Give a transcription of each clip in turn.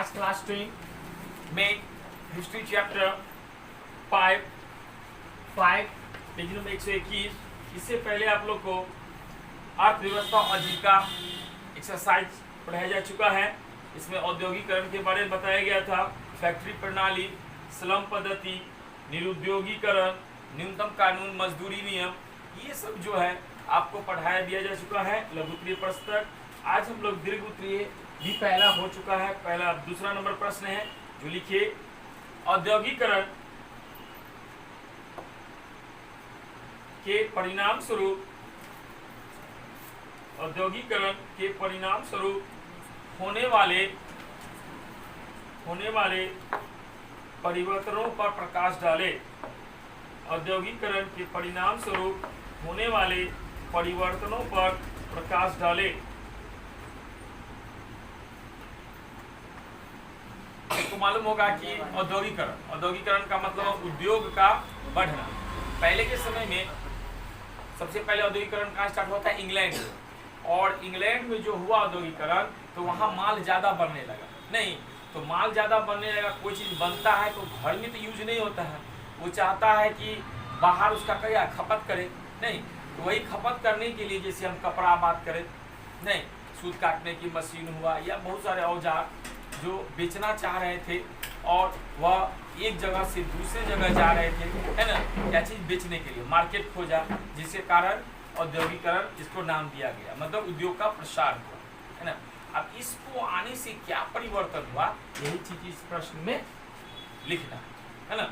Last class में history chapter 5 page number 121। इससे पहले आप लोग को अर्थव्यवस्था और आजीविका एक्सरसाइज पढ़ाया जा चुका है। इसमें औद्योगिकरण के बारे में बताया गया था, फैक्ट्री प्रणाली, श्रम पद्धति, निरुद्योगीकरण, न्यूनतम कानून, मजदूरी नियम, ये सब जो है आपको पढ़ाया दिया जा चुका है लघु उत्तरीय प्रश्न तक। आज हम लोग दीर्घ उत्तरीय भी पहला हो चुका है। पहला दूसरा नंबर प्रश्न है जो लिखिए, औद्योगिकरण के परिणाम स्वरूप होने वाले परिवर्तनों पर प्रकाश डाले। औद्योगिकरण के परिणाम स्वरूप होने वाले परिवर्तनों पर प्रकाश डाले। आपको मालूम होगा कि औद्योगिकरण का मतलब उद्योग का बढ़ना। पहले के समय में सबसे पहले औद्योगिकरण कहाँ स्टार्ट हुआ था? इंग्लैंड में। और इंग्लैंड में जो हुआ औद्योगिकरण, तो वहाँ माल ज़्यादा बनने लगा। नहीं तो माल ज़्यादा बनने लगा, कोई चीज़ बनता है तो घर में तो यूज नहीं होता है, वो चाहता है कि बाहर उसका क्या खपत करे। नहीं तो वही खपत करने के लिए, जैसे हम कपड़ा बात करें, नहीं सूत काटने की मशीन हुआ या बहुत सारे औजार जो बेचना चाह रहे थे और वह एक जगह से दूसरे जगह जा रहे थे, है ना, क्या चीज़ बेचने के लिए मार्केट खोजा, जिसके कारण औद्योगिकरण इसको नाम दिया गया, मतलब उद्योग का प्रसार हुआ, है ना। अब इसको आने से क्या परिवर्तन हुआ, यही चीज इस प्रश्न में लिखना है ना।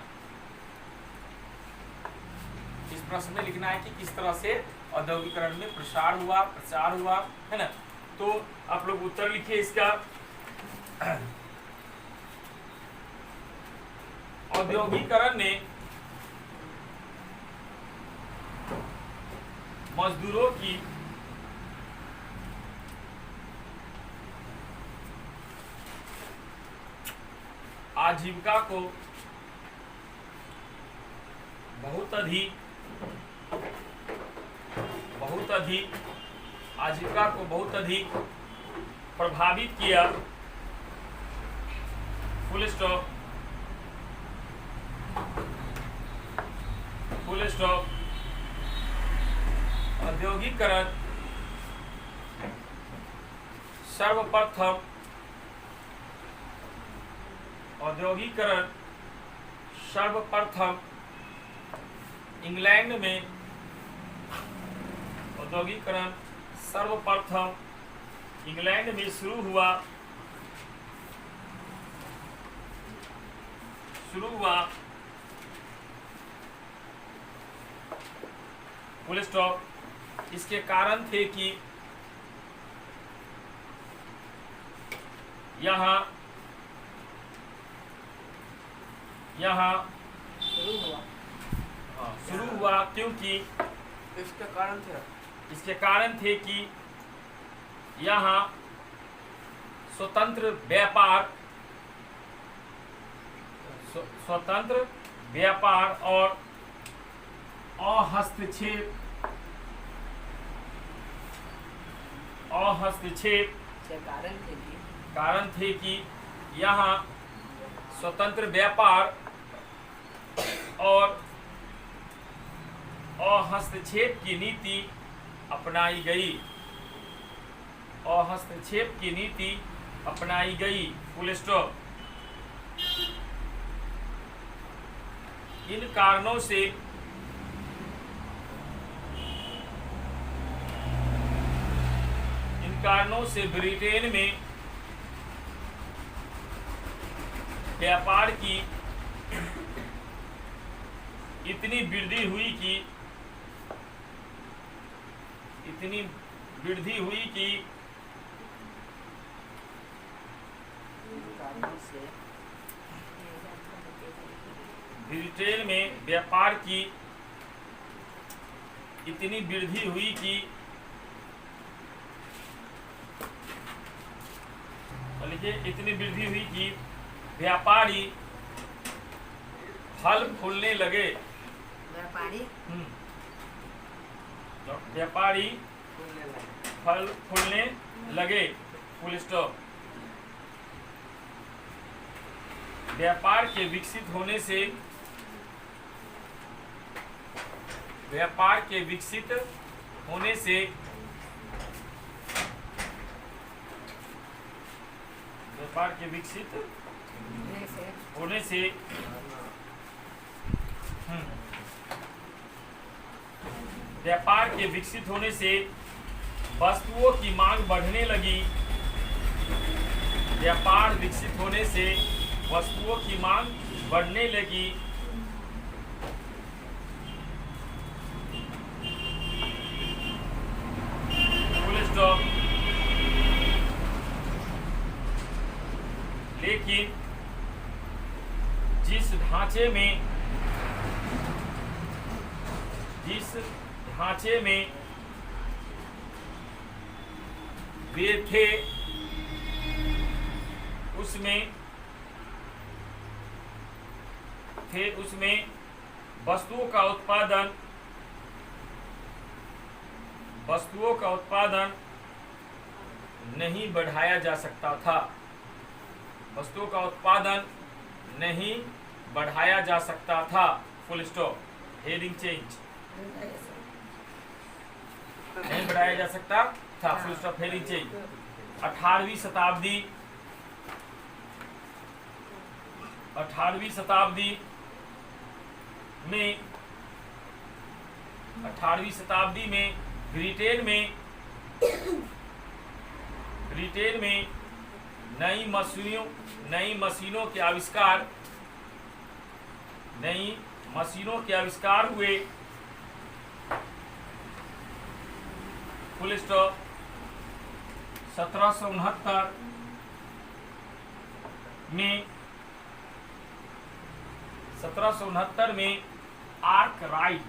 इस प्रश्न में लिखना है कि किस तरह से औद्योगिकरण में प्रसार हुआ, प्रचार हुआ, है ना। तो आप लोग उत्तर लिखिए इसका। औद्योगिकरण ने मजदूरों की आजीविका को बहुत अधिक प्रभावित किया। Full stop. औद्योगिकरण सर्वप्रथम इंग्लैंड में शुरू हुआ। Full stop. इसके कारण थे कि यहाँ शुरू हुआ क्योंकि इसके कारण थे कि यहाँ स्वतंत्र व्यापार और हस्तक्षेप कारण थे कि यहाँ स्वतंत्र व्यापार और हस्तक्षेप की नीति अपनाई गई। Full stop. इन कारणों से ब्रिटेन में व्यापार की इतनी वृद्धि हुई कि ब्रिटेन में व्यापार की इतनी वृद्धि हुई कि व्यापारी फल फूलने लगे। व्यापारी फल फूलने लगे। Full stop. व्यापार के विकसित होने से व्यापार के विकसित होने से व्यापार के विकसित होने से व्यापार के विकसित होने से वस्तुओं की मांग बढ़ने लगी। व्यापार विकसित होने से वस्तुओं की मांग बढ़ने लगी। Full stop. लेकिन जिस ढांचे में वे थे उसमें वस्तुओं का उत्पादन नहीं बढ़ाया जा सकता था। वस्तुओं का उत्पादन नहीं बढ़ाया जा सकता था। Full stop. Heading change. नहीं बढ़ाया जा सकता था। Full stop. Heading change. 18वीं शताब्दी में ब्रिटेन में नई मशीनों के आविष्कार हुए। Full stop. 1769 में आर्कराइट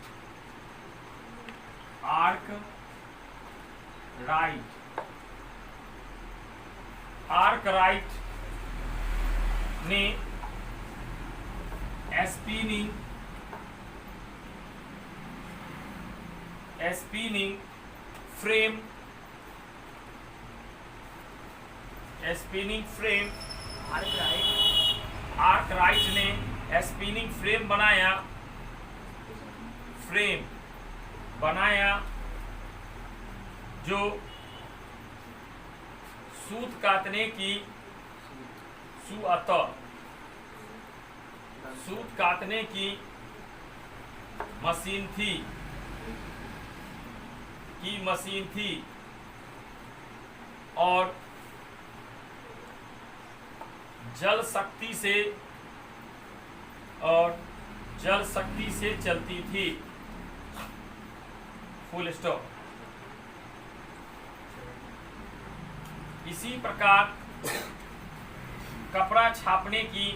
ने स्पिनिंग फ्रेम बनाया जो सूत काटने की मशीन थी और जल शक्ति से चलती थी। Full stop. इसी प्रकार कपड़ा छापने की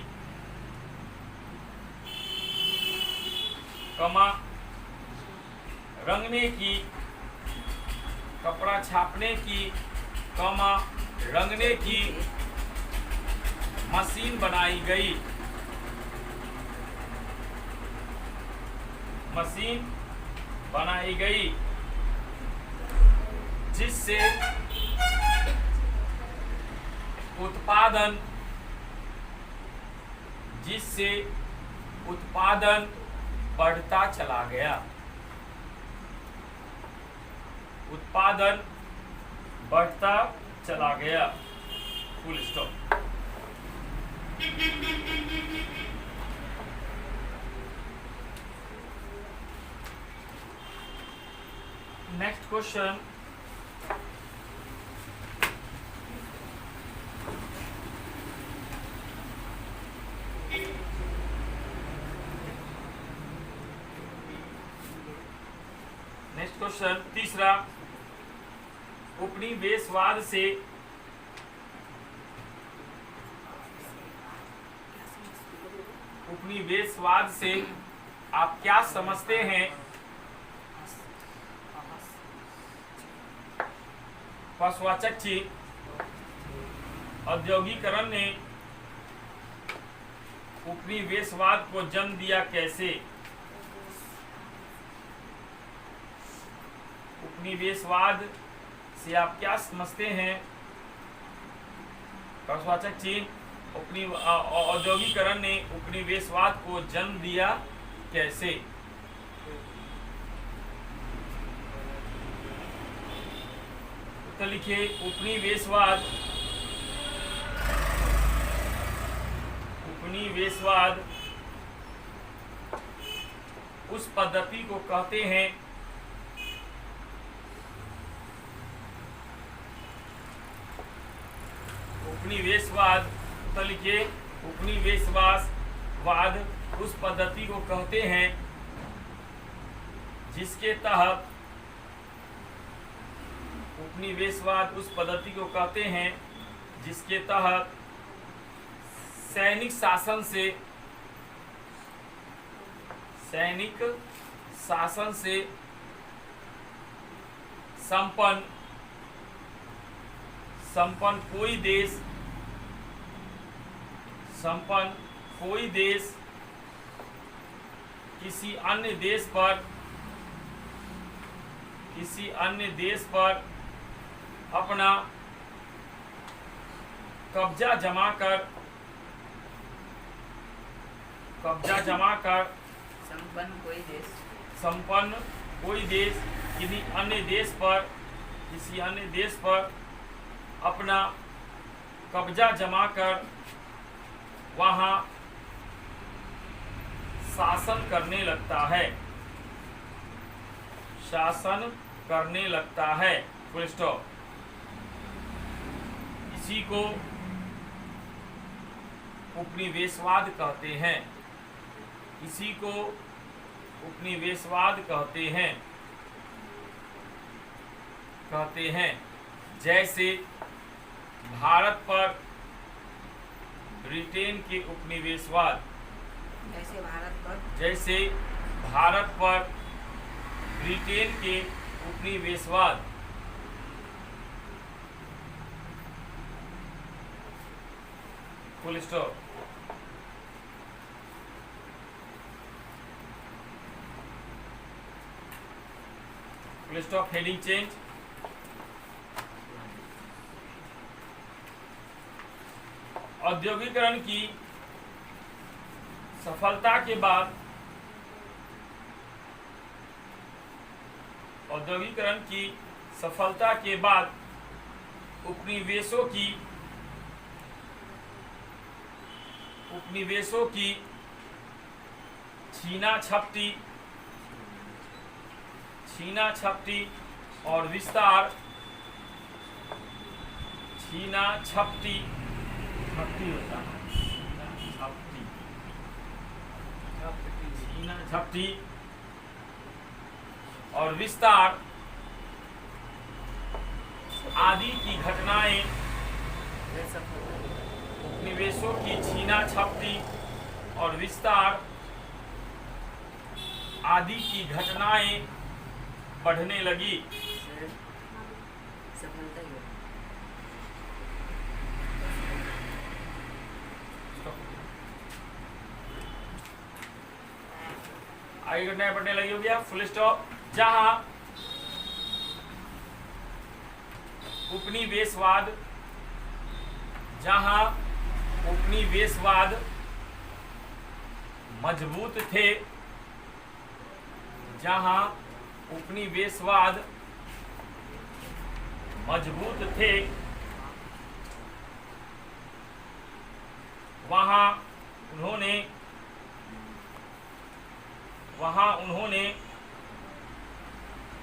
रंगने की मशीन बनाई गई जिससे उत्पादन बढ़ता चला गया। Full stop. Next question. तीसरा, उपनिवेशवाद से आप क्या समझते हैं? प्रश्नवाचक चिन्ह। औद्योगिकरण ने उपनिवेशवाद को जन्म दिया कैसे? उपनिवेशवाद से आप क्या समझते हैं? प्रश्नवाचक चिन्ह औद्योगिकरण ने उपनिवेशवाद को जन्म दिया कैसे? तो लिखिए उपनिवेशवाद उस पद्धति को कहते हैं उपनिवेशवाद उस पद्धति को कहते हैं जिसके तहत सैनिक शासन से संपन्न कोई देश किसी अन्य देश पर अपना कब्जा जमा कर संपन्न कोई देश किसी अन्य देश पर अपना कब्जा जमा कर वहां शासन करने लगता है। Full stop. इसी को उपनिवेशवाद कहते हैं। जैसे भारत पर ब्रिटेन के उपनिवेशवाद ब्रिटेन के उपनिवेशवाद। Full stop. Full stop. Heading change. औद्योगिकरण की सफलता के बाद उपनिवेशों की छीना झपटी और विस्तार आदि की घटनाएं उपनिवेशों की छीना झपटी और विस्तार आदि की घटनाएं बढ़ने लगी। आगे घटनाएं बढ़ने लगी हो गया। Full stop. जहां उपनिवेशवाद मजबूत थे वहां उन्होंने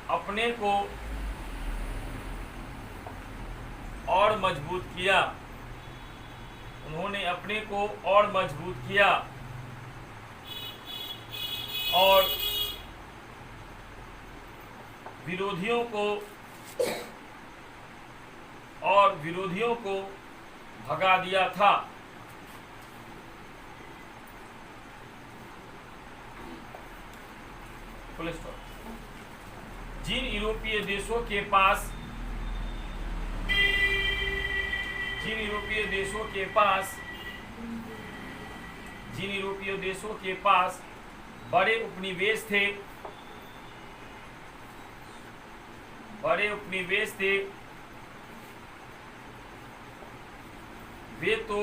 अपने को और मजबूत किया और विरोधियों को भगा दिया था। Full stop. जिन यूरोपीय देशों के पास बड़े उपनिवेश थे वे तो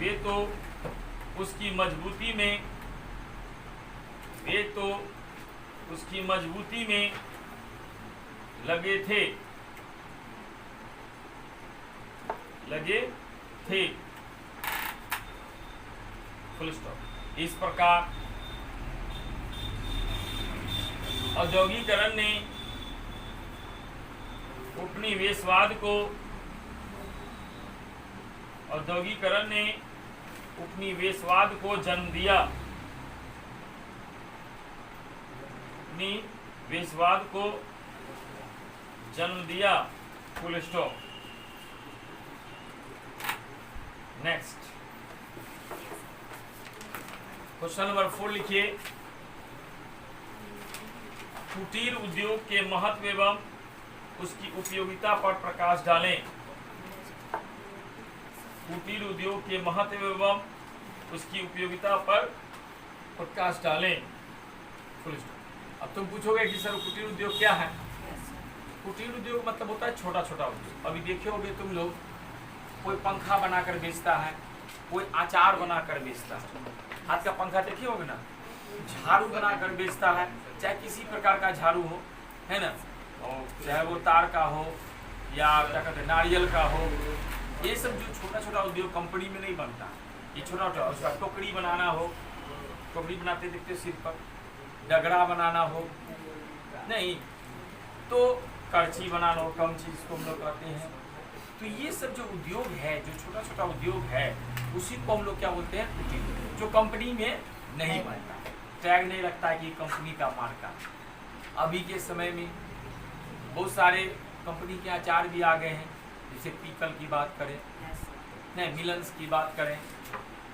वे तो उसकी मजबूती में लगे थे। Full stop. इस प्रकार औद्योगिकरण ने उपनिवेशवाद को जन्म दिया। Full stop. Next question number 4 लिखिए। कुटीर उद्योग के महत्व एवं उसकी उपयोगिता पर प्रकाश डालें। कुटीर उद्योग के महत्व एवं उसकी उपयोगिता पर प्रकाश डालें। Full stop. अब तुम पूछोगे कि सर कुटीर उद्योग क्या है? कुटीर उद्योग मतलब होता है छोटा छोटा उद्योग। अभी देखे होगे तुम लोग, कोई पंखा बनाकर बेचता है, कोई अचार बनाकर बेचता है। हाथ का पंखा देखे होगे ना, झाड़ू बनाकर बेचता है, चाहे किसी प्रकार का झाड़ू हो, है ना, और चाहे वो तार का हो या क्या कहते हैं नारियल का हो। ये सब जो छोटा छोटा उद्योग कंपनी में नहीं बनता, ये छोटा छोटा। उसका टोकरी बनाना हो, टोकरी बनाते देखते सिर पर, डगरा बनाना हो, नहीं तो करची बनाना हो, कमची जिसको हम लोग कहते हैं। तो ये सब जो उद्योग है, जो छोटा छोटा उद्योग है, उसी को हम लोग क्या बोलते हैं? कुटीर। जो कंपनी में नहीं बनता, टैग नहीं लगता है कि कंपनी का मार्का। अभी के समय में बहुत सारे कंपनी के अचार भी आ गए हैं, जैसे पीकल की बात करें, नहीं मिलन्स की बात करें,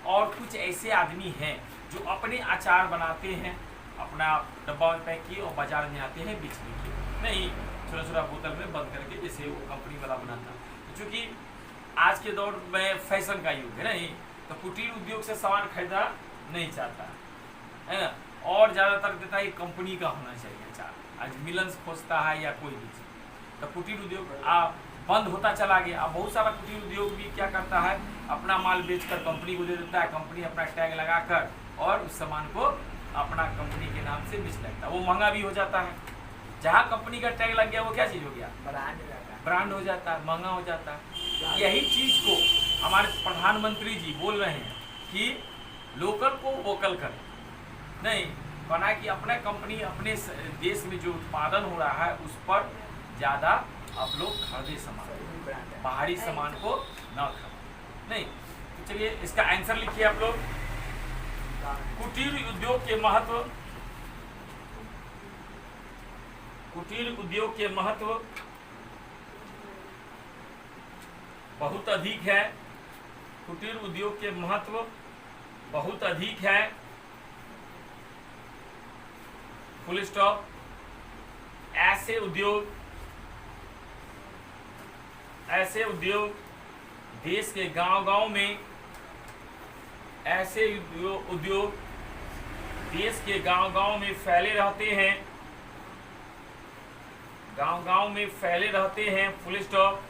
और कुछ ऐसे आदमी हैं जो अपने अचार बनाते हैं, अपना डब्बा में पैक किए और बाजार में आते हैं बेचने के। नहीं, छोटा छोटा बोतल में बंद करके, जैसे वो कंपनी वाला बनाता है। क्योंकि आज के दौर में फैशन का युग है, नहीं तो कुटीर उद्योग से सामान खरीदा नहीं चाहता है ना, और ज़्यादातर देता है कंपनी का होना चाहिए अचार। आज मिलन्स खोजता है या कोई भी चीज़, तो कुटीर उद्योग बंद होता चला गया। अब बहुत सारा कुटीर उद्योग भी क्या करता है, अपना माल बेचकर कंपनी को दे देता है, कंपनी अपना टैग लगाकर और उस सामान को अपना कंपनी के नाम से बेच लेता है। वो महंगा भी हो जाता है। जहाँ कंपनी का टैग लग गया वो क्या चीज़ हो गया? ब्रांड हो जाता है, महंगा हो जाता है। यही चीज़ को हमारे प्रधानमंत्री जी बोल रहे हैं कि लोकल को वोकल करें, नहीं बना कि अपना कंपनी अपने देश में जो उत्पादन हो रहा है उस पर ज़्यादा आप लोग खरीदे सामान, बाहरी सामान को न खरीदें। नहीं तो चलिए इसका आंसर लिखिए आप लोग। कुटीर उद्योग के महत्व, कुटीर उद्योग के महत्व बहुत अधिक है। कुटीर उद्योग के महत्व बहुत अधिक है। Full stop. ऐसे उद्योग देश के गांव-गांव में, ऐसे उद्योग देश के गांव-गांव में फैले रहते हैं, गांव-गांव में फैले रहते हैं। Full stop.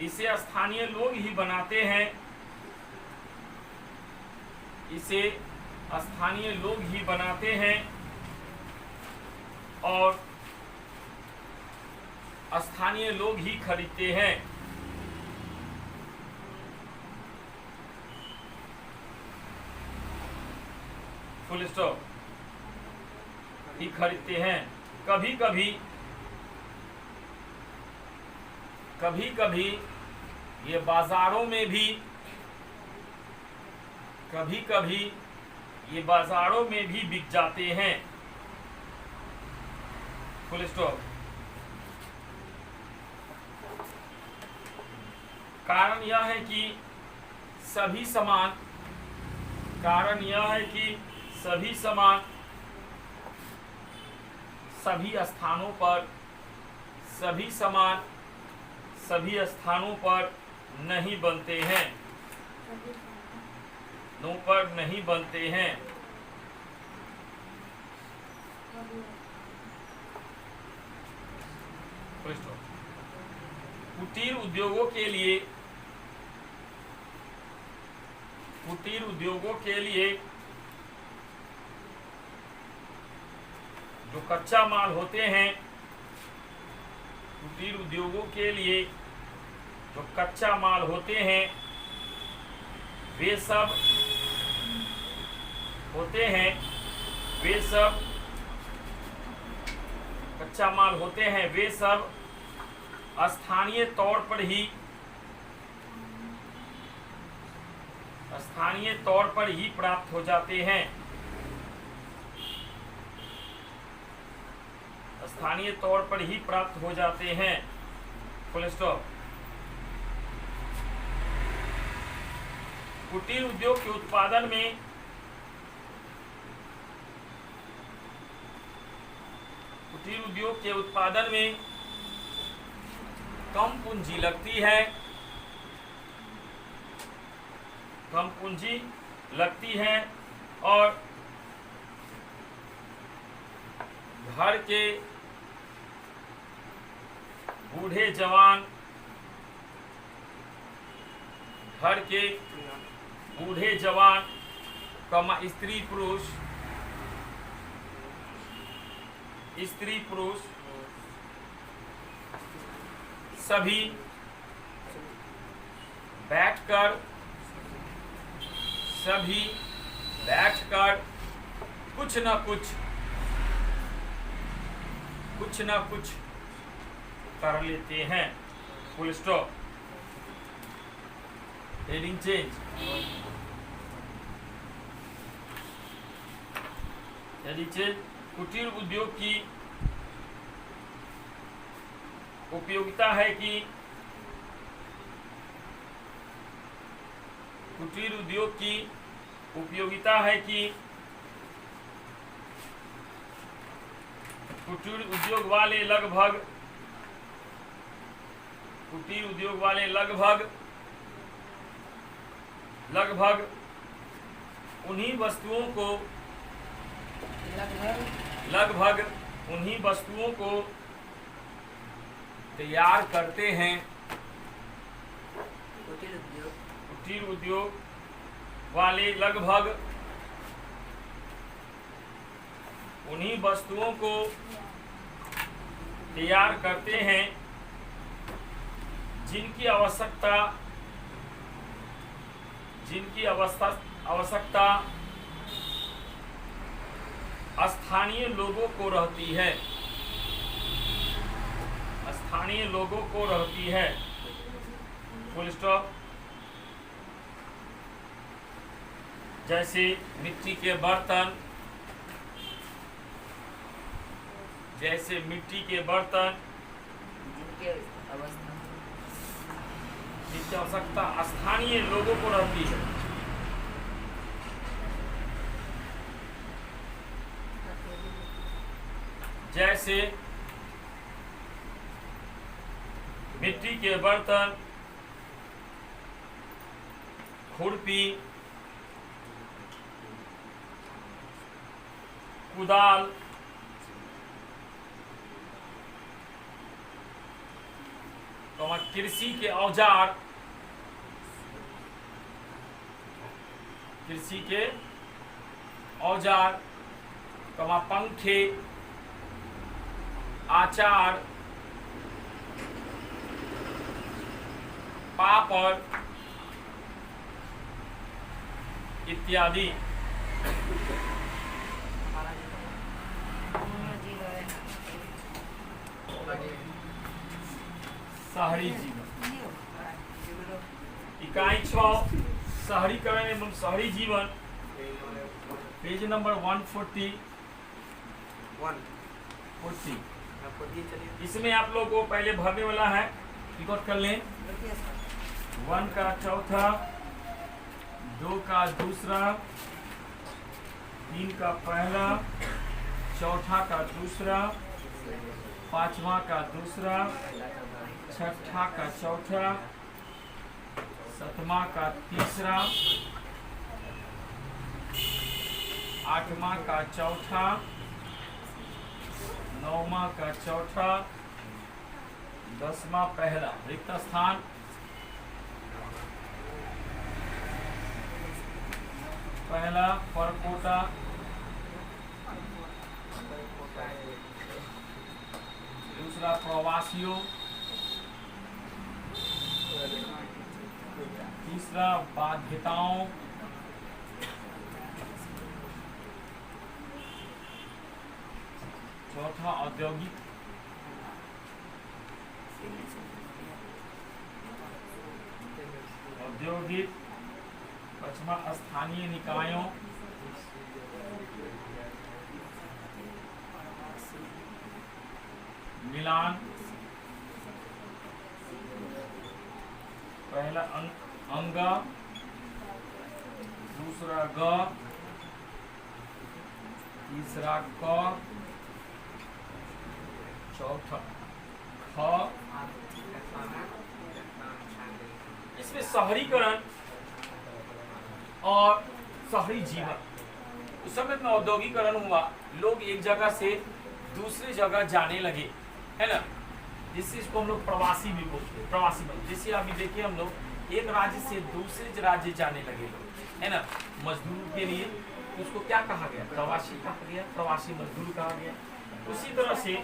इसे स्थानीय लोग ही बनाते हैं, इसे स्थानीय लोग ही बनाते हैं और स्थानीय लोग ही खरीदते हैं। Full stop. ही खरीदते हैं। कभी कभी ये बाजारों में भी, ये बाजारों में भी बिक जाते हैं। Full stop. कारण यह है कि सभी सामान सभी स्थानों पर नहीं बनते हैं, कुटीर उद्योगों के लिए जो कच्चा माल होते हैं, कुटीर उद्योगों के लिए जो कच्चा माल होते हैं वे सब कच्चा माल होते हैं वे सब स्थानीय तौर पर ही प्राप्त हो जाते हैं। स्थानीय तौर पर ही प्राप्त हो जाते हैं। Full stop. कुटीर उद्योग के उत्पादन में कम पूंजी लगती है और घर के बूढ़े जवान स्त्री पुरुष सभी बैठकर कुछ न कुछ कर लेते हैं। Full stop. Heading change. कुटीर उद्योग की उपयोगिता है कि कुटीर उद्योग वाले लगभग उन्हीं वस्तुओं को तैयार करते हैं। कुटीर उद्योग वाले लगभग उन्हीं वस्तुओं को तैयार करते हैं जिनकी आवश्यकता स्थानीय लोगों को रहती है। Full stop. जैसे मिट्टी के बर्तन जिनकी आवश्यकता स्थानीय लोगों को रहती है। जैसे मिट्टी के बर्तन, खुरपी, कुदाल, कृषि के औजार, पंखे, आचार, पापड़ इत्यादि। शहरी जीवन। इकाई 6 शहरीकरण एवं शहरी जीवन, पेज नंबर 140। इसमें आप लोगों को पहले भरने वाला है, रिकॉर्ड कर लें। 1 का चौथा, 2 का दूसरा, 3 का पहला, चौथा का दूसरा, 5वां का दूसरा, 6ठा का चौथा, 7वां का तीसरा, 8वां का चौथा, 9वां का चौथा, 10वां पहला रिक्त स्थान पहला परकोटा, दूसरा प्रवासियों, तीसरा बाध्यताओं, चौथा औद्योगिक, पांचवा स्थानीय निकायों, मिलान, पहला अंग, दूसरा ग, तीसरा क, चौथा ख। इसमें शहरीकरण और शहरी जीवन, उस समय में औद्योगिकरण हुआ, लोग एक जगह से दूसरी जगह जाने लगे, है ना, जिससे इसको हम लोग प्रवासी भी बोलते हैं, प्रवासी बन। जैसे अभी देखिए हम लोग एक राज्य से दूसरे राज्य जाने लगे लोग, है ना, मजदूर के लिए, उसको क्या कहा गया? प्रवासी कहा गया, प्रवासी मजदूर कहा गया। उसी तरह से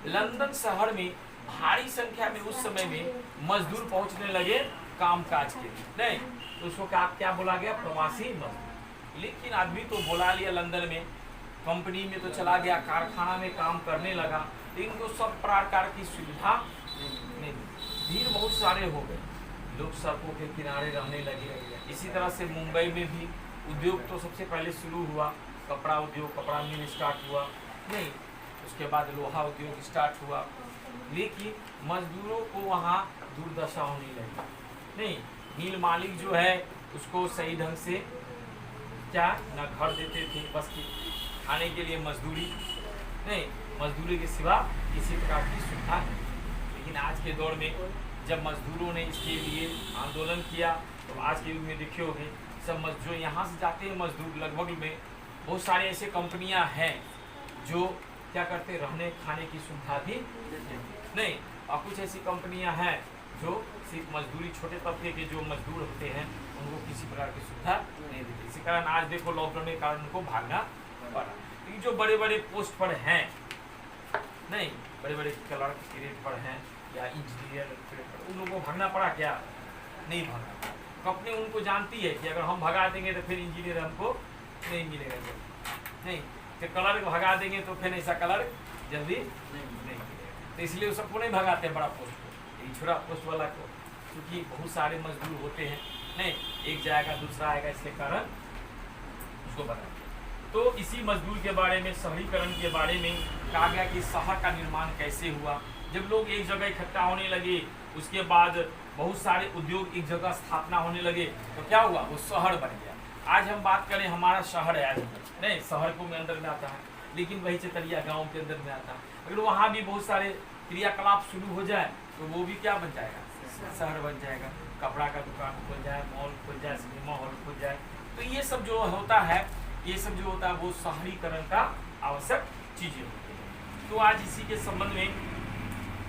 लंदन शहर में भारी संख्या में उस समय में मजदूर पहुंचने लगे कामकाज के लिए, नहीं तो उसको क्या बोला गया? प्रवासी मजदूर। लेकिन आदमी तो बुला लिया लंदन में, कंपनी में तो चला गया, कारखाना में काम करने लगा, लेकिन तो सब प्रकार की सुविधा नहीं, भीड़ बहुत सारे हो गए, लोग सड़कों के किनारे रहने लगे। इसी तरह से मुंबई में भी उद्योग तो सबसे पहले शुरू हुआ, कपड़ा उद्योग, कपड़ा मिल स्टार्ट हुआ, नहीं उसके बाद लोहा उद्योग स्टार्ट हुआ, लेकिन मजदूरों को वहाँ दुर्दशा होने लगी। नहीं, मिल मालिक जो है उसको सही ढंग से क्या न घर देते थे, बस की खाने के लिए मजदूरी, नहीं मजदूरी के सिवा किसी प्रकार की सुविधा नहीं। लेकिन आज के दौर में जब मजदूरों ने इसके लिए आंदोलन किया, तो आज के युग में देखे होंगे सब जो यहाँ से जाते हैं मजदूर, लगभग में बहुत सारे ऐसे कंपनियां हैं जो क्या करते, रहने खाने की सुविधा भी नहीं, और कुछ ऐसी कंपनियां हैं जो सिर्फ मजदूरी, छोटे तबके के जो मजदूर होते हैं उनको किसी प्रकार की सुविधा नहीं देती। इसी कारण आज देखो लॉकडाउन के कारण उनको भागना पड़ा। लेकिन जो बड़े बड़े पोस्ट पर हैं, नहीं बड़े बड़े क्लर्क ग्रेड पर हैं या इंजीनियर, उन लोगों को भागना पड़ा क्या? नहीं भागना। कंपनी उनको जानती है कि अगर हम भगा देंगे तो फिर इंजीनियर हमको नहीं मिलेगा, नहीं फिर क्लर्क भगा देंगे तो फिर ऐसा क्लर्क जल्दी नहीं मिलेगा, तो इसलिए वो सबको नहीं भगाते बड़ा पोस्ट को, छोटा पोस्ट वाला को, क्योंकि बहुत सारे मजदूर होते हैं, नहीं एक जाएगा दूसरा आएगा, इसके कारण उसको भगा। तो इसी मजदूर के बारे में, शहरीकरण के बारे में कहा गया कि शहर का निर्माण कैसे हुआ। जब लोग एक जगह इकट्ठा होने लगे, उसके बाद बहुत सारे उद्योग एक जगह स्थापना होने लगे, तो क्या हुआ? वो शहर बन गया। आज हम बात करें, हमारा शहर है, नहीं शहर को में अंदर में आता है, लेकिन वही चतरिया गांव के अंदर में आता है। अगर वहाँ भी बहुत सारे क्रियाकलाप शुरू हो जाए तो वो भी क्या बन जाएगा? शहर बन जाएगा। कपड़ा का दुकान खुल जाए, मॉल खुल जाए, सिनेमा हॉल खुल जाए, तो ये सब जो होता है, ये सब जो होता है वो शहरीकरण का आवश्यक चीजें होती है। तो आज इसी के संबंध में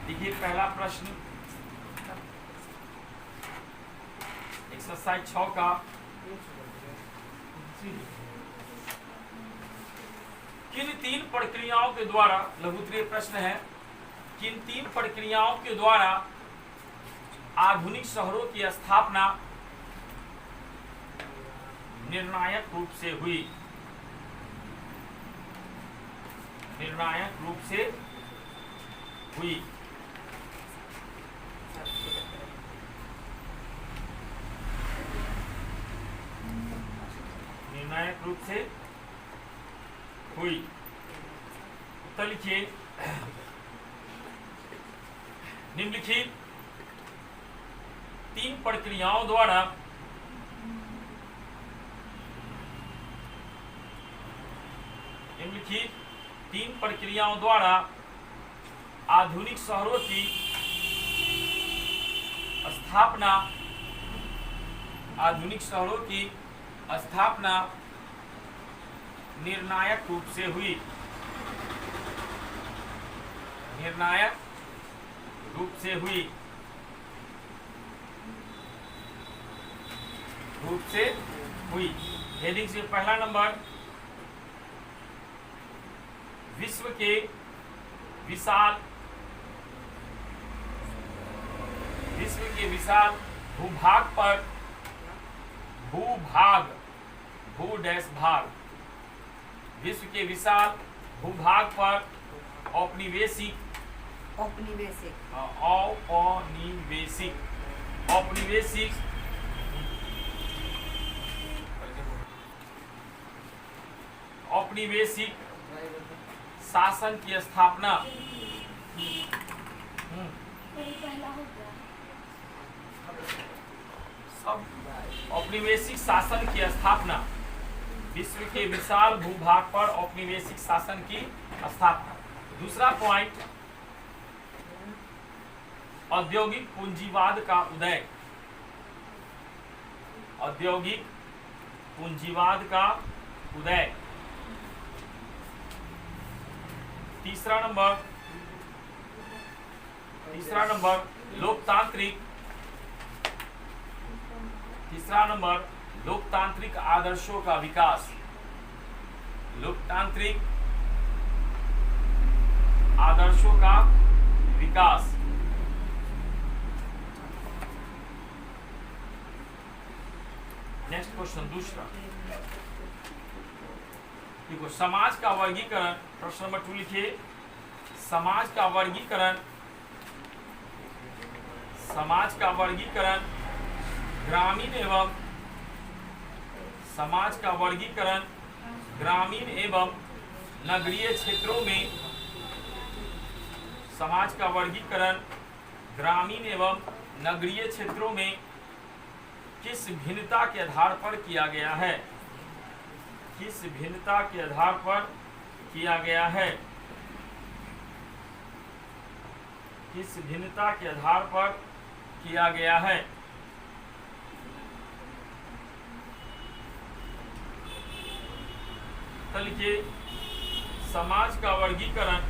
देखिए पहला प्रश्न एक्सरसाइज 6 का, किन 3 प्रक्रियाओं के द्वारा, लघु उत्तरीय प्रश्न है, किन 3 प्रक्रियाओं के द्वारा आधुनिक शहरों की स्थापना निर्णायक रूप से हुई? निर्णायक रूप से हुई। निर्णायक रूप से हुई। उत्तर लिखिए। निम्नलिखित 3 प्रक्रियाओं द्वारा निम्नलिखित 3 प्रक्रियाओं द्वारा आधुनिक शहरों की स्थापना, आधुनिक शहरों की स्थापना निर्णायक रूप से हुई। निर्णायक रूप से हुई, रूप से हुई। हेडिंग से पहला नंबर, विश्व के विशाल भूभाग पर भू डैश भाग, विश्व के विशाल भूभाग पर औपनिवेशिक शासन की स्थापना, औपनिवेशिक शासन की स्थापना, विश्व के विशाल भूभाग पर औपनिवेशिक शासन की स्थापना। दूसरा पॉइंट, औद्योगिक पूंजीवाद का उदय, औद्योगिक पूंजीवाद का उदय। तीसरा नंबर लोकतांत्रिक आदर्शों का विकास, लोकतांत्रिक आदर्शों का विकास। नेक्स्ट क्वेश्चन दूसरा, देखो समाज का वर्गीकरण, प्रश्न नंबर 2 लिखिए। समाज का वर्गीकरण ग्रामीण एवं नगरीय क्षेत्रों में, समाज का वर्गीकरण ग्रामीण एवं नगरीय क्षेत्रों में किस भिन्नता के आधार पर किया गया है, किस भिन्नता के आधार पर किया गया है, किस भिन्नता के आधार पर किया गया है। तो लिखिए, समाज का वर्गीकरण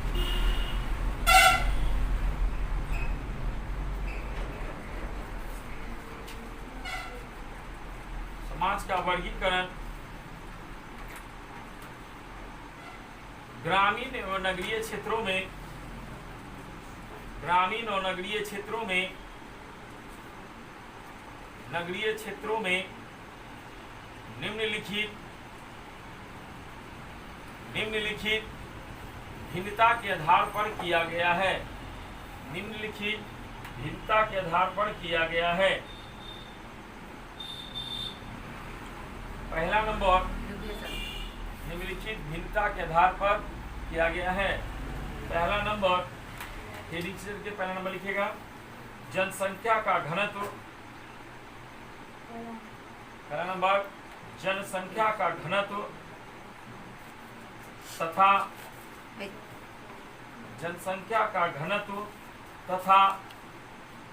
ग्रामीण और नगरीय क्षेत्रों में निम्नलिखित भिन्नता के आधार पर किया गया है, निम्नलिखित भिन्नता के आधार पर किया गया है। पहला नंबर, निम्नलिखित भिन्नता के आधार पर किया गया है। पहला नंबर, हेडिंग के पहला नंबर लिखिएगा, जनसंख्या का घनत्व। पहला नंबर, जनसंख्या का घनत्व तथा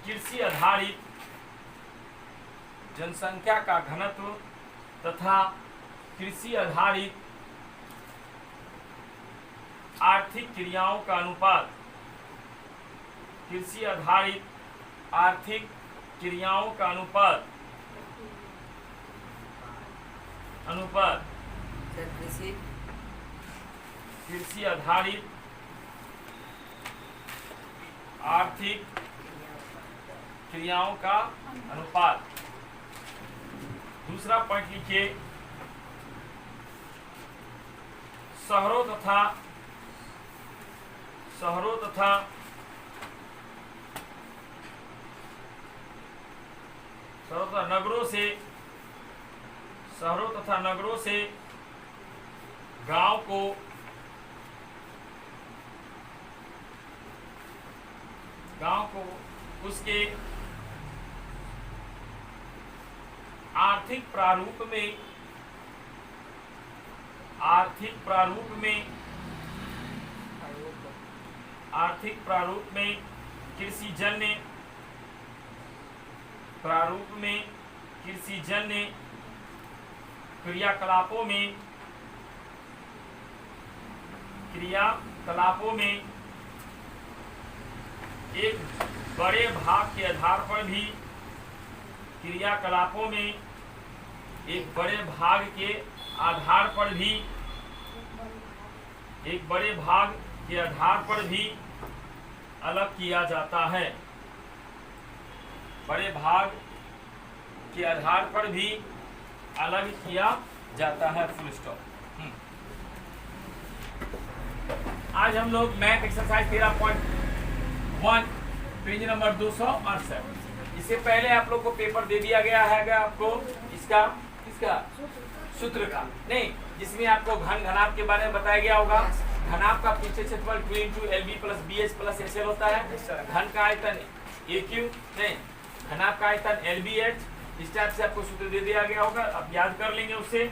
कृषि आधारित, जनसंख्या का घनत्व तथा कृषि आधारित आर्थिक क्रियाओं का अनुपात, कृषि आधारित आर्थिक क्रियाओं का अनुपात कृषि आधारित आर्थिक क्रियाओं का अनुपात। दूसरा पॉइंट लिखिए, शहरों तथा नगरों से गांव को उसके आर्थिक प्रारूप में कृषिजन्य क्रियाकलापों में एक बड़े भाग के आधार पर भी क्रियाकलापों में एक बड़े भाग के आधार पर भी अलग किया जाता है। बड़े भाग के आधार पर भी अलग किया जाता है। Full stop. आज हम लोग मैथ एक्सरसाइज 13.1 पेज नंबर 268। इससे पहले आप लोग को पेपर दे दिया गया है आपको इसका सूत्र का नहीं, जिसमें आपको घन घनाभ के बारे में बताया गया होगा। घनाभ का पृष्ठीय क्षेत्रफल 2 × LB + BH + SL होता है। घन का आयतन AQ नहीं, घनाभ का आयतन LBH। इस टाइप से आपको सूत्र दे दिया गया होगा, आप याद कर लेंगे उससे।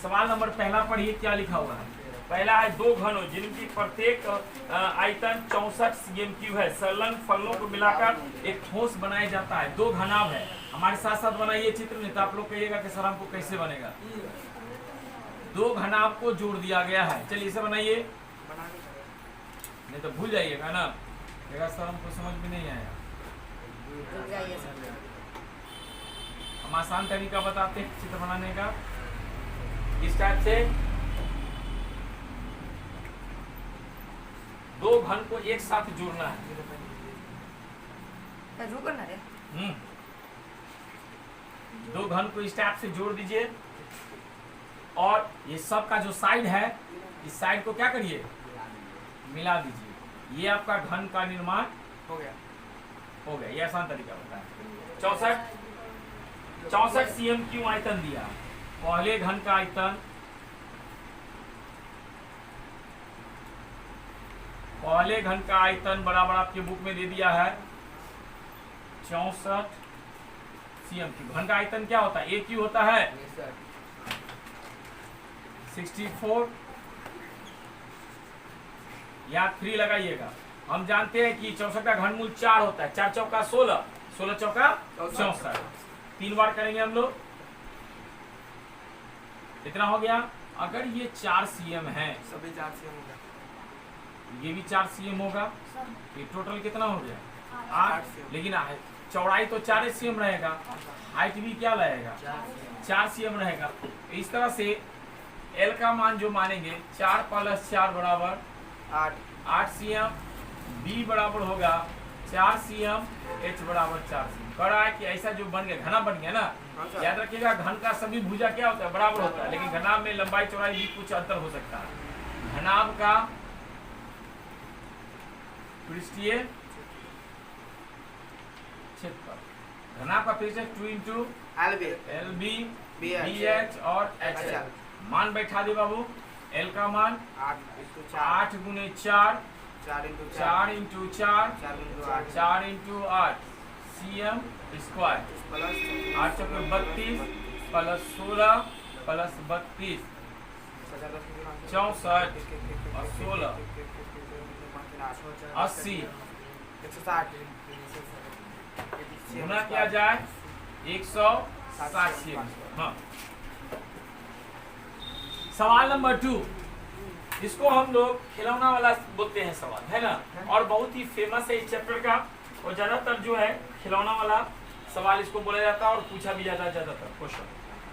सवाल नंबर पहला पढ़िए, क्या लिखा हुआ है। पहला है दो घनों जिनकी प्रत्येक आयतन 64 cm³ है, संलग्न फलनों को मिलाकर एक ठोस बनाया जाता है। दो घनाभ है, हमारे साथ साथ बनाइए चित्र, नहीं तो आप लोग कहिएगा कि सर हमको कैसे बनेगा। दो घनाभ को जोड़ दिया गया है। चलिए इसे बनाइए, नहीं तो भूल जाइएगा ना, सर हमको समझ में नहीं आया। हम आसान तरीका बताते हैं चित्र बनाने का। इस टाइप से दो घन को एक साथ जोड़ना है। दो घन को इस टाइप से जोड़ दीजिए और ये सब का जो साइड है, इस साइड को क्या करिए, मिला दीजिए। ये आपका घन का निर्माण हो गया। ये आसान तरीका होता है। 64 cm³ आयतन दिया। पहले घन का आयतन, बराबर आपके बुक में दे दिया है 64 cm³। घन का आयतन क्या होता है, AQ होता है 64 या 3 लगाइएगा। हम जानते हैं कि 64 का घनमूल 4 होता है। 4 चौका 16, 16 चौका 64। 3 बार करेंगे हम लोग, इतना हो गया। अगर ये 4 cm है, सभी 4 cm होगा, ये भी 4 cm होगा, ये टोटल कितना हो गया 8। लेकिन चौड़ाई तो 4 cm रहेगा, हाइट भी क्या रहेगा 4 cm रहेगा। इस तरह से L का मान जो मानेंगे 4 + 4 बराबर 8 cm, B बराबर होगा 4 cm, H बराबर 4 cm। कह रहा है कि ऐसा जो बन गया, घना बन गया ना। याद रखिएगा घन का सभी भुजा क्या होता है, बराबर होता है, लेकिन घनाभ में लंबाई चौड़ाई भी कुछ अंतर हो सकता है। घनाभ का पृष्ठीय क्षेत्रफल, घनाभ का पृष्ठीय 2 × LB BH और HL। मान बैठा दे बाबू। L का मान 8 × 4 4 × 4 4 × 8 cm²। 8 चौके 32 + 16 + 32 64 और 16 80 160 गुना किया जाए 160 cm। हाँ। सवाल नंबर 2, इसको हम लोग खिलौना वाला बोलते हैं सवाल, है ना, और बहुत ही फेमस है इस चैप्टर का। और ज्यादातर जो है खिलौना वाला सवाल इसको बोला जाता है और पूछा भी जाता है ज्यादातर क्वेश्चन।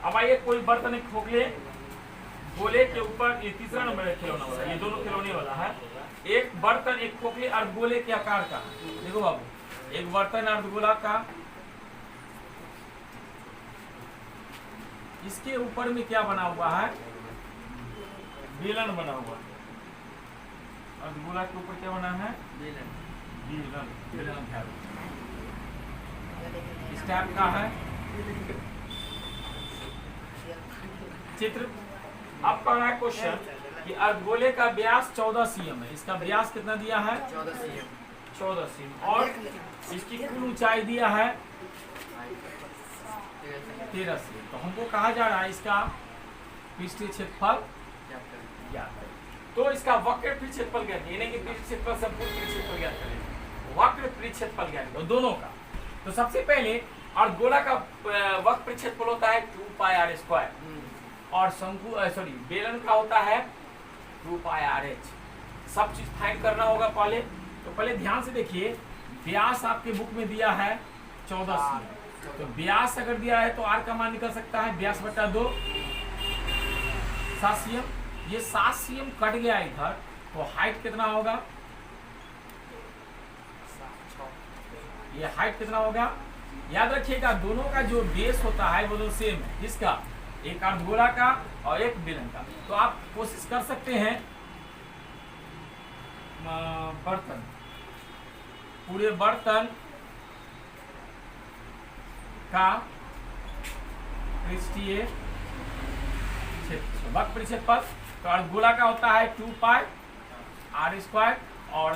अब आइए, कोई बर्तन एक खोखले गोले के ऊपर, ये तीसरा नंबर है खिलौना वाला, ये दोनों खिलौने वाला है। एक बर्तन एक खोखले अर्धगोले के आकार का, देखो बाबू, एक बर्तन अर्धगोला का, इसके ऊपर में क्या बना हुआ है, बेलन बना हुआ है। अर्धगोला के ऊपर क्या बना है, बेलन। इस टाइप का है चित्र। अब कह रहा है क्वेश्चन कि अर्धगोले का व्यास 14 cm है। इसका व्यास कितना दिया है 14 cm और इसकी कुल ऊंचाई दिया है 13 cm। तो हमको कहा जा रहा है इसका पृष्ठीय क्षेत्रफल ज्ञात करें। तो इसका वक्र पृष्ठ क्षेत्रफल ज्ञात करें, यानी कि पृष्ठ क्षेत्रफल संपूर्ण पृष्ठ क्षेत्रफल ज्ञात करें, वक्र पृष्ठ क्षेत्रफल ज्ञात करें दोनों का। तो सबसे पहले अर्धगोला का वक्र पृष्ठ क्षेत्रफल होता है 2πr² और शंकु बेलन का होता है 2πrh। सब चीज फाइंड करना होगा पहले। तो पहले ध्यान से देखिए, व्यास आपके बुक में दिया है 14 सीएम, तो व्यास अगर दिया है तो आर का मान निकल सकता है व्यास बटा 2 7 सीएम। ये 7 सीएम कट गया इधर, तो हाइट कितना होगा, ये हाइट कितना होगा, याद रखिएगा दोनों का जो बेस होता है वो तो सेम है, जिसका एक अर्धगोला का और एक बेलन का। तो आप कोशिश कर सकते हैं बर्तन, पूरे बर्तन का पृष्ठीय क्षेत्रफल, वक्र परिक्षेत्रफल, तो अर्धगोला का होता है 2 पाई आर स्क्वायर और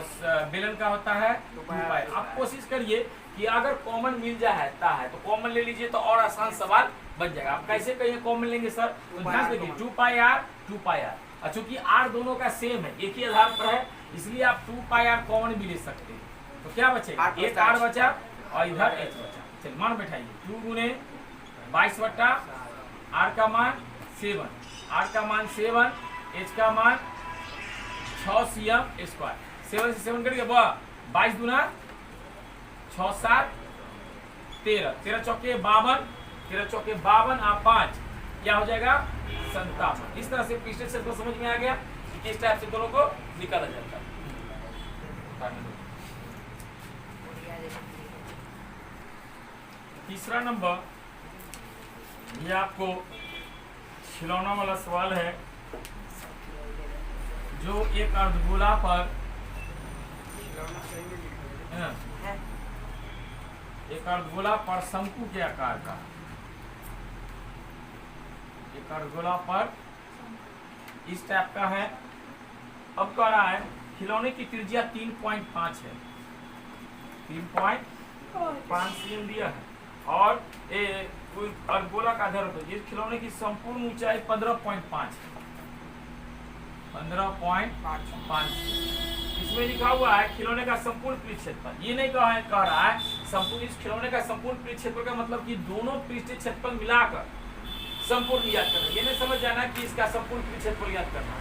बेलन का होता है 2 पाई। आप कोशिश करिए कि अगर कॉमन मिल जाता है तो कॉमन ले लीजिए, तो और आसान सवाल बन जाएगा। आप कैसे कहिए कॉमन लेंगे सर, तो ध्यान से देखिए 2 पाई आर 2 पाई आर, और चूंकि आर दोनों का सेम है, एक ही आधार पर है, इसलिए आप 2 पाई आर कॉमन भी ले सकते हैं। तो क्या बचेगा, एक आर बचा और इधर एच बचा। चलिए मान बैठाइए, 2 गुने 22 बटा आर का मान 7, आर का मान 7, एच का मान 6 सीएम स्क्वायर। 7 से 7 कट गया, 22 गुना 6 7 13, 13 चौके 52, 13 चौके 52 आप 5, क्या हो जाएगा 57। इस तरह से पिछले से तो समझ में आ गया कि किस टाइप से दोनों को निकाला जाता है। तीसरा नंबर, ये आपको खिलौना वाला सवाल है, जो एक अर्धगोला पर एक अर्धगोला पर शंकु के आकार का, एक अर्धगोला पर इस टाइप का है। अब कह रहा है खिलौने की त्रिज्या 3.5 है, 3.5 सीएम दिया है, और अर्धगोला का आधार होता है। इस खिलौने की संपूर्ण ऊंचाई 15.5 है, 15.5। इसमें लिखा हुआ है खिलौने का संपूर्ण पृष्ठ क्षेत्रफल, ये नहीं कह रहा है संपूर्ण, इस खिलौने का संपूर्ण पृष्ठ क्षेत्रफल का मतलब कि दोनों पृष्ठीय क्षेत्रफल मिलाकर संपूर्ण याद करना। ये नहीं समझ जाना कि इसका संपूर्ण पृष्ठ क्षेत्रफल याद करना,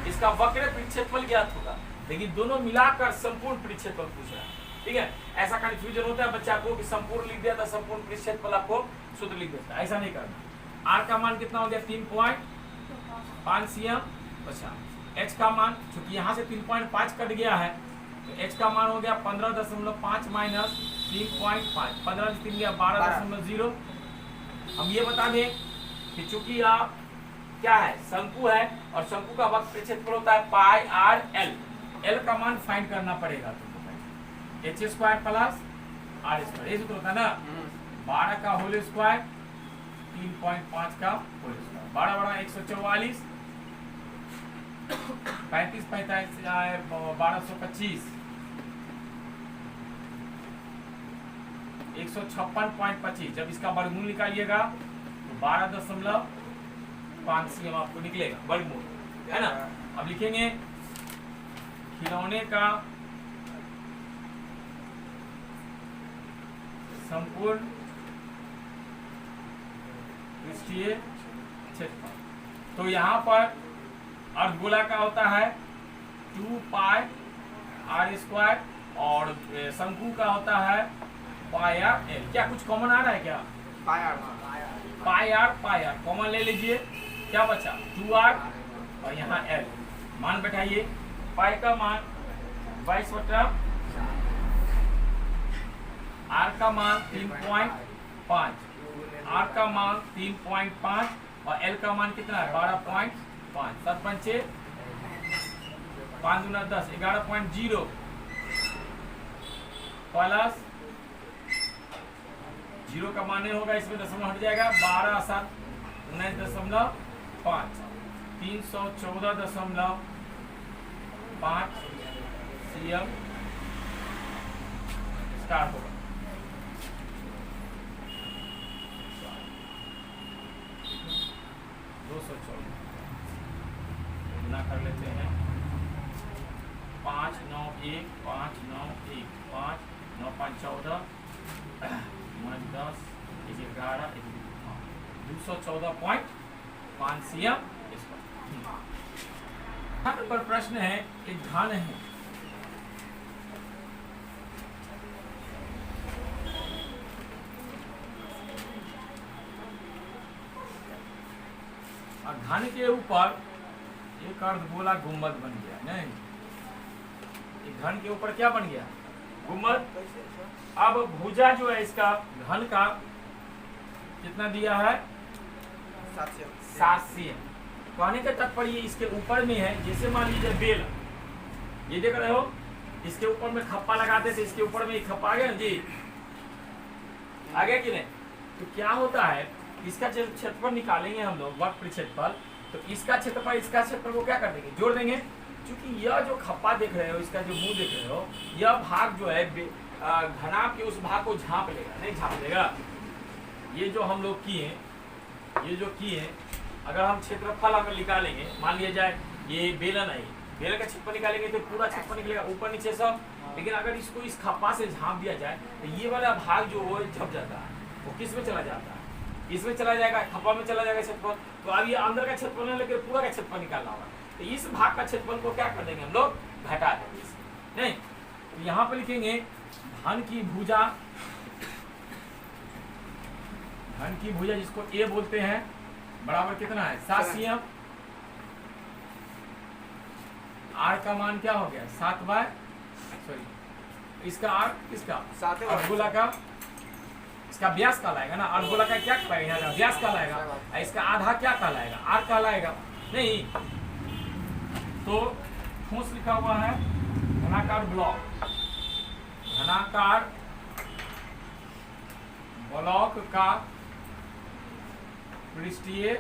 इसका वक्र पृष्ठ क्षेत्रफल ज्ञात होगा, लेकिन दोनों मिलाकर संपूर्ण पृष्ठ क्षेत्रफल पूछ रहा है। ठीक है, ऐसा कंफ्यूजन होता है बच्चा को कि संपूर्ण लिख दिया था, संपूर्ण पृष्ठ क्षेत्रफल आपको सूत्र लिख देता है, ऐसा नहीं करना। आर का मान कितना हो गया 3.5 सीएम बचा। एच का मान, चूंकि यहाँ से 3.5 कट गया है, तो एच का मान हो गया 15.5 माइनस 3.5, 15 से 3 गया 12.0। हम ये बता दें कि चूंकि आप क्या है, शंकु है, और शंकु का वक्र क्षेत्रफल होता है पाई आर एल, एल का मान फाइंड करना पड़ेगा तुमको, H square plus R square, ये सूत्र होता है ना, 12 का होल स्क्वायर 3.5 का होल स्क्वायर, 12 बड़ा 144, 35 45 1225, 156.25। जब इसका वर्गमूल निकालिएगा तो 12.5 सीएम आपको निकलेगा वर्गमूल, है ना। अब लिखेंगे खिलौने का संपूर्ण पृष्ठीय क्षेत्रफल, तो यहाँ पर अर्धगोला का होता है 2 पाई आर स्क्वायर और शंकु का होता है पाई आर एल। क्या कुछ कॉमन आ रहा है क्या, पाई आर कॉमन ले लीजिए, क्या बचा 2r और यहाँ एल। मान बैठाइए, पाई का मान 22 बटा, आर का मान 3.5, आर का मान 3.5 और एल का मान कितना है 12.5, 7 पंचे 5 गुना 10, 11.0 प्लस 0 का मान नहीं होगा, इसमें दशमलव हट जाएगा, 12 7 19.5, 314.5 सीएम स्टार्ट होगा। गुना कर लेते हैं, 5 9 1 5 9 1 5 9 5 14 10 11 214.5 सीएम। पर प्रश्न है, एक घन है, और घन के ऊपर एक अर्धगोला गुंबद बन गया। नहीं, एक घन के ऊपर क्या बन गया? गुंबद। अब भुजा जो है इसका घन का कितना दिया है? 7 cm। कहने का तात्पर्य इसके ऊपर में है, जैसे मान लीजिए बेल, ये देख रहे हो, इसके ऊपर में खप्पा लगाते थे, इसके ऊपर में एक खप्पा आ गया जी, आ गया कि नहीं? तो क्या होता है, इसका क्षेत्रफल निकालेंगे हम लोग, वक्र क्षेत्रफल, तो इसका क्षेत्रफल इसका क्षेत्रफल को क्या कर देंगे? जोड़ देंगे। क्योंकि यह जो खप्पा देख रहे हो, इसका जो मुंह देख रहे हो, यह भाग जो है घनाभ के उस भाग को झांप लेगा, नहीं झांप लेगा। ये जो हम लोग किए, ये जो किए, अगर हम क्षेत्रफल अगर निकालेंगे, मान लिया जाए ये बेलन है, बेलन का क्षेत्रफल निकालेंगे तो पूरा क्षेत्रफल निकलेगा ऊपर नीचे सब। लेकिन अगर इसको इस खप्पा से झांप दिया जाए तो ये वाला भाग जो वो झप जाता है, वो किस में चला जाता है? इसमें चला जाएगा, खप्पा में चला जाएगा क्षेत्रफल। तो अब ये अंदर का क्षेत्रफल है, लेकिन पूरा का क्षेत्रफल निकालना होगा। तो इस भाग का क्षेत्रफल को क्या कर देंगे हम लोग? घटा देंगे। नहीं, तो यहाँ पर लिखेंगे घन की भुजा, घन की भुजा जिसको ए बोलते हैं, बराबर कितना है? 7 cm। आर का मान क्या हो गया? 7 बाय, सॉरी इसका आर किसका? अर्धगोला का, इसका व्यास कहलाएगा ना। अर्धगोला का क्या कहलाएगा? यहाँ व्यास कहलाएगा। इसका आधा क्या कहलाएगा? आर कहलाएगा। नहीं तो ठोस लिखा हुआ है घनाकार ब्लॉक, घनाकार ब्लॉक का पृष्ठीय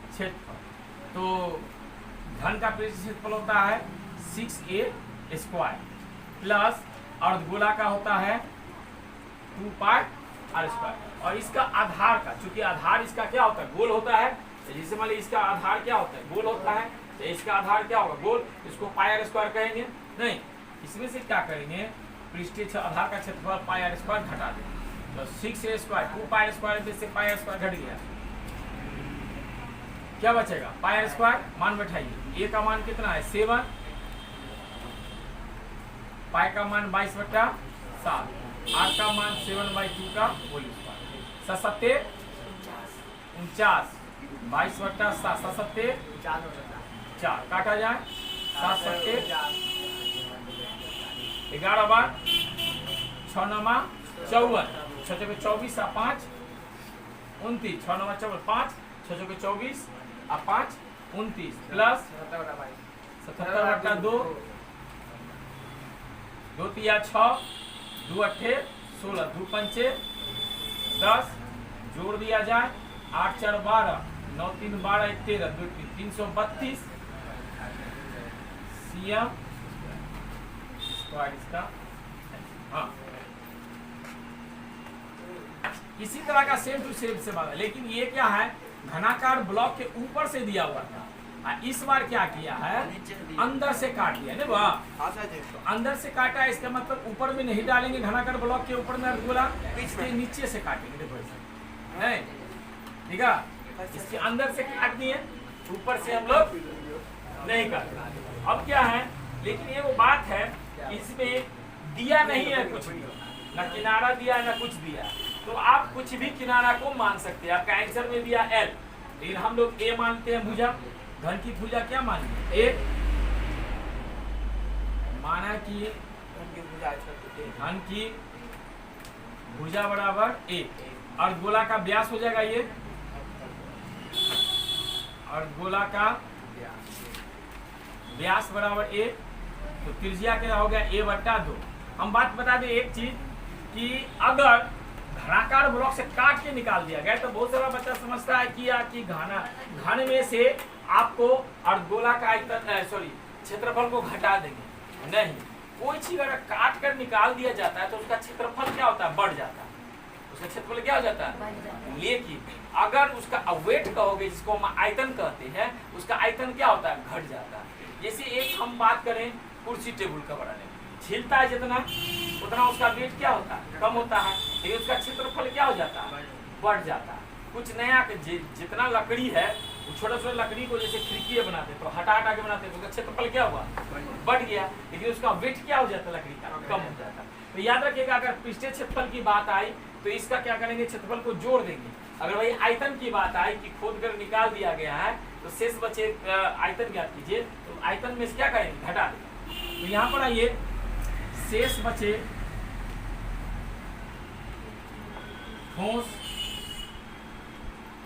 क्षेत्रफल। तो घन का पृष्ठीय क्षेत्रफल होता है 6a² प्लस अर्धगोला का होता है 2πr²। और इसका आधार का, चूंकि आधार इसका क्या होता है? गोल होता है। जैसे मान लीजिए इसका आधार क्या होता है? गोल होता है। तो इसका आधार क्या होगा? गोल। इसको πr² कहेंगे। नहीं, इसमें से क्या करेंगे? पृष्ठीय आधार का क्षेत्रफल πr² घटा देंगे। तो 6a², 2πr² में से πr² घट गया, क्या बचेगा? πr²। मान बैठाइए। a का मान कितना है? 7, पाई का मान 22/7, आर का मान 7/2 का होल स्क्वायर। 7 49, 22/7, 7 4 काटा जाए, 7 11 बार 6 9 54, 6 24 और 5 29, 6 9 54, 5 6 24 और 5 29 प्लस 77/2, 2 3 6, 2 8 16, 2 5 10, जोड़ दिया जाए, 8 4 12, 9 3 12, 1 13, 2 3 332 cm स्क्वायर इसका। हाँ, इसी तरह का सेम टू सेम से बना, लेकिन ये क्या है? घनाकार ब्लॉक के ऊपर से दिया हुआ था। इस बार क्या किया है? अंदर से काट दिया। नहीं वाह, अंदर से काटा, इसका मतलब ऊपर में नहीं डालेंगे घनाकार ब्लॉक के ऊपर में अर्धगोला, इसके नीचे से काटेंगे। देखो ऐसे नहीं, ठीक है? इसके अंदर से काट दिए, ऊपर से हम लोग नहीं काट। अब क्या है? लेकिन ये वो बात है, इसमें दिया नहीं है कुछ भी, ना किनारा दिया ना कुछ दिया, तो आप कुछ भी किनारा को मान सकते हैं। आपका आंसर में दिया L, लेकिन हम लोग A मानते हैं भुजा। घन की भुजा क्या मानिए? A माना कि घन की भुजा बराबर A। अर्धगोला का व्यास हो जाएगा ये, अर्धगोला का व्यास बराबर A, तो त्रिज्या क्या हो गया? A/2। हम बात बता दें एक चीज कि अगर घनाकार ब्लॉक से काट के निकाल दिया गया तो बहुत सारा बच्चा समझता है कि घन में से आपको अर्धगोला का क्षेत्रफल को घटा देंगे। नहीं, कोई चीज अगर काट कर निकाल दिया जाता है तो उसका क्षेत्रफल क्या होता है? बढ़ जाता है। उसका क्षेत्रफल क्या हो जाता है? लेकिन अगर उसका वेट कहोगे, जिसको हम आयतन कहते हैं, उसका आयतन क्या होता है? घट जाता है। जैसे एक हम बात करें कुर्सी टेबुल का बनाने, छिलता है जितना उतना उसका वेट क्या होता है? कम होता है, लेकिन उसका क्षेत्रफल क्या हो जाता है? बढ़ जाता है। कुछ नया जितना लकड़ी है, छोटा छोटा लकड़ी को जैसे खिड़की बनाते तो हटा के बनाते तो उसका क्षेत्रफल क्या हुआ? बढ़ गया, लेकिन उसका वेट क्या हो जाता है? लकड़ी का कम हो जाता है। तो याद रखिएगा, अगर पृष्ठीय क्षेत्रफल की बात आई तो इसका क्या करेंगे? क्षेत्रफल को जोड़ देंगे। अगर भाई आयतन की बात आई कि खोद कर निकाल दिया गया है तो शेष बचे आयतन ज्ञात कीजिए, तो आयतन में से क्या करेंगे, घटा देंगे। तो यहाँ पर आइए, शेष बचे ठोस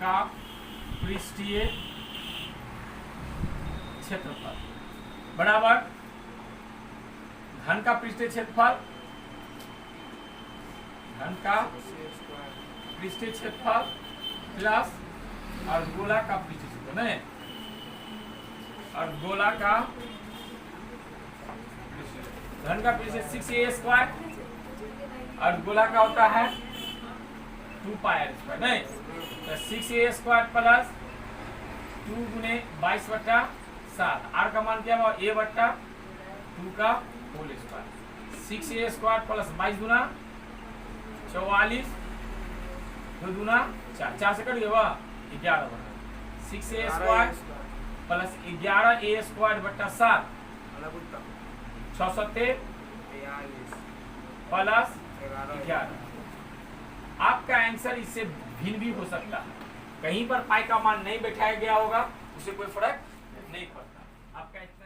का पृष्ठीय क्षेत्रफल बराबर घन का पृष्ठीय क्षेत्रफल, घन का पृष्ठीय क्षेत्रफल प्लस अर्धगोला का पृष्ठीय क्षेत्रफल, नहीं अर्धगोला का घन का पृष्ठीय 6a², अर्धगोला का होता है 2πr², नहीं तो 6a² प्लस 2 गुने 22/7, आर का मान क्या हुआ a/2 का होल स्क्वायर, 6a² प्लस 22 गुना 44, 2 दूना 4, 4 से कट गया 11 बना, 6a² प्लस 11a² बटा 7 6 प्लस 11। आपका आंसर इससे भिन्न भी हो सकता है, कहीं पर पाई का मान नहीं बैठाया गया होगा, उसे कोई फर्क नहीं पड़ता। आपका इतना